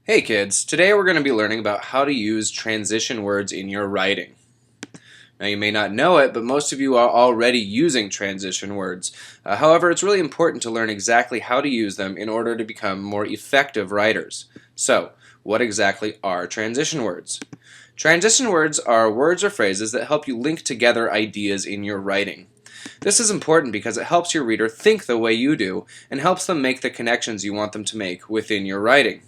Hey kids, today we're going to be learning about how to use transition words in your writing. Now you may not know it, but most of you are already using transition words. However, it's really important to learn exactly how to use them in order to become more effective writers. So, what exactly are transition words? Transition words are words or phrases that help you link together ideas in your writing. This is important because it helps your reader think the way you do and helps them make the connections you want them to make within your writing.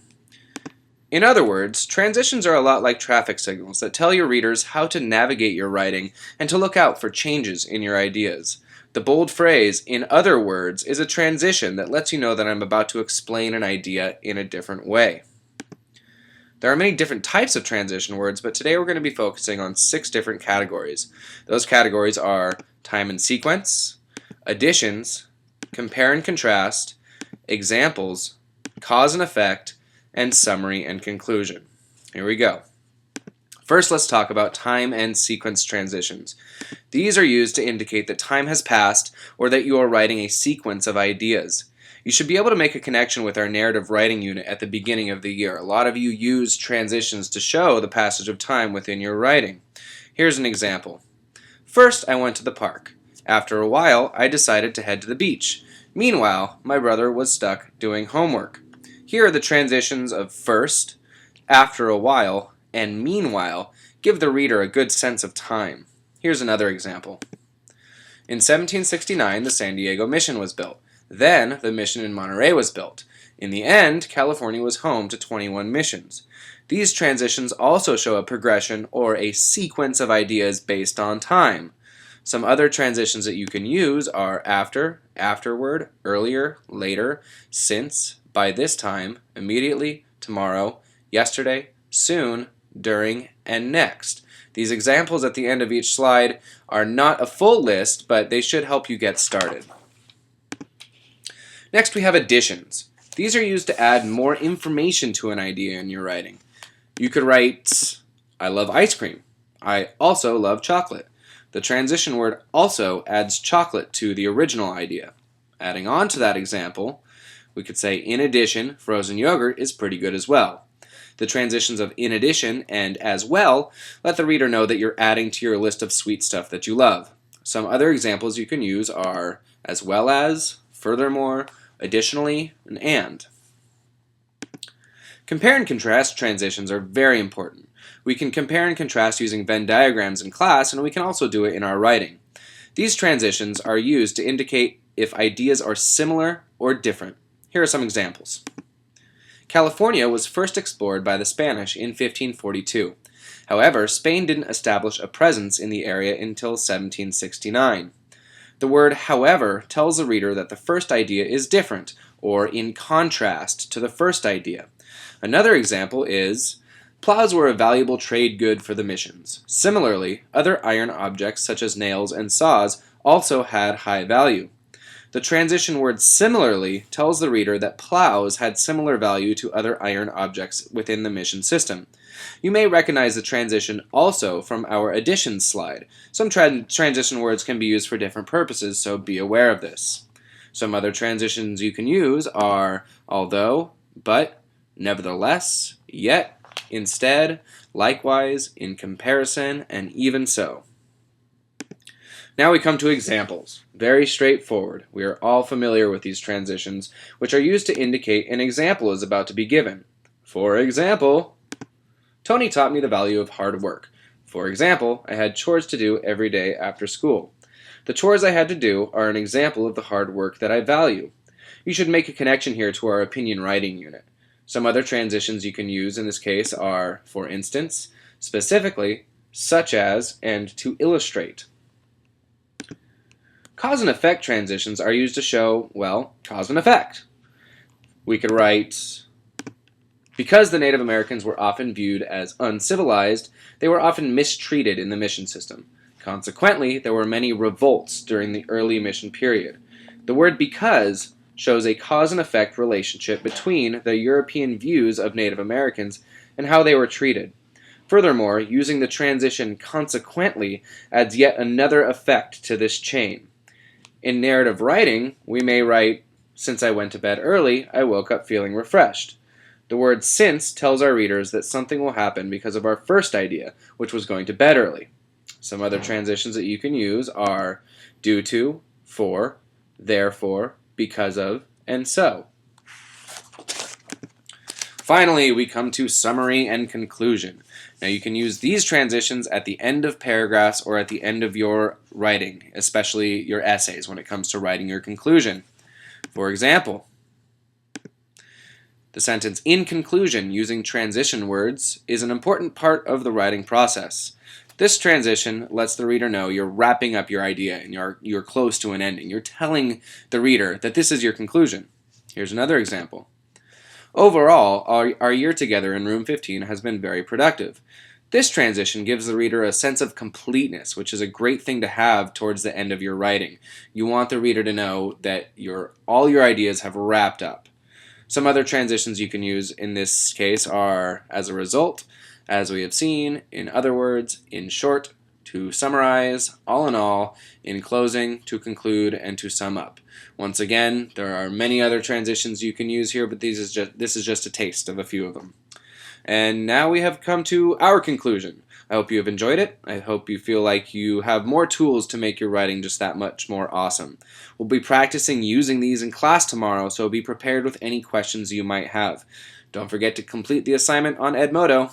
In other words, transitions are a lot like traffic signals that tell your readers how to navigate your writing and to look out for changes in your ideas. The bold phrase, "in other words," is a transition that lets you know that I'm about to explain an idea in a different way. There are many different types of transition words, but today we're going to be focusing on 6 different categories. Those categories are time and sequence, additions, compare and contrast, examples, cause and effect, and summary and conclusion. Here we go. First, let's talk about time and sequence transitions. These are used to indicate that time has passed or that you are writing a sequence of ideas. You should be able to make a connection with our narrative writing unit at the beginning of the year. A lot of you use transitions to show the passage of time within your writing. Here's an example. First, I went to the park. After a while, I decided to head to the beach. Meanwhile, my brother was stuck doing homework. Here are the transitions of first, after a while, and meanwhile give the reader a good sense of time. Here's another example. In 1769, the San Diego Mission was built. Then, the mission in Monterey was built. In the end, California was home to 21 missions. These transitions also show a progression or a sequence of ideas based on time. Some other transitions that you can use are after, afterward, earlier, later, since, by this time, immediately, tomorrow, yesterday, soon, during, and next. These examples at the end of each slide are not a full list, but they should help you get started. Next, we have additions. These are used to add more information to an idea in your writing. You could write, "I love ice cream. I also love chocolate." The transition word "also" adds chocolate to the original idea. Adding on to that example, we could say, "In addition, frozen yogurt is pretty good as well." The transitions of "in addition" and "as well" let the reader know that you're adding to your list of sweet stuff that you love. Some other examples you can use are "as well as," "furthermore," "additionally," and. Compare and contrast transitions are very important. We can compare and contrast using Venn diagrams in class, and we can also do it in our writing. These transitions are used to indicate if ideas are similar or different. Here are some examples. California was first explored by the Spanish in 1542. However, Spain didn't establish a presence in the area until 1769. The word "however" tells the reader that the first idea is different, or in contrast to the first idea. Another example is, "Plows were a valuable trade good for the missions. Similarly, other iron objects such as nails and saws also had high value." The transition word "similarly" tells the reader that plows had similar value to other iron objects within the mission system. You may recognize the transition also from our additions slide. Some transition words can be used for different purposes, so be aware of this. Some other transitions you can use are although, but, nevertheless, yet, instead, likewise, in comparison, and even so. Now we come to examples. Very straightforward. We are all familiar with these transitions, which are used to indicate an example is about to be given. For example, Tony taught me the value of hard work. For example, I had chores to do every day after school. The chores I had to do are an example of the hard work that I value. You should make a connection here to our opinion writing unit. Some other transitions you can use in this case are, for instance, specifically, such as, and to illustrate. Cause and effect transitions are used to show, well, cause and effect. We could write, "Because the Native Americans were often viewed as uncivilized, they were often mistreated in the mission system. Consequently, there were many revolts during the early mission period." The word "because" shows a cause and effect relationship between the European views of Native Americans and how they were treated. Furthermore, using the transition "consequently" adds yet another effect to this chain. In narrative writing, we may write, "Since I went to bed early, I woke up feeling refreshed." The word since tells our readers that something will happen because of our first idea, which was going to bed early. Some other transitions that you can use are due to, for, therefore, because of, and so. Finally, we come to summary and conclusion. Now you can use these transitions at the end of paragraphs or at the end of your writing, especially your essays when it comes to writing your conclusion. For example, the sentence "in conclusion" using transition words is an important part of the writing process. This transition lets the reader know you're wrapping up your idea and you're close to an ending. You're telling the reader that this is your conclusion. Here's another example. Overall, our year together in room 15 has been very productive. This transition gives the reader a sense of completeness, which is a great thing to have towards the end of your writing. You want the reader to know that all your ideas have wrapped up. Some other transitions you can use in this case are as a result, as we have seen, in other words, in short, to summarize, all in all, in closing, to conclude, and to sum up. Once again, there are many other transitions you can use here, but this is just a taste of a few of them. And now we have come to our conclusion. I hope you have enjoyed it. I hope you feel like you have more tools to make your writing just that much more awesome. We'll be practicing using these in class tomorrow, so be prepared with any questions you might have. Don't forget to complete the assignment on Edmodo.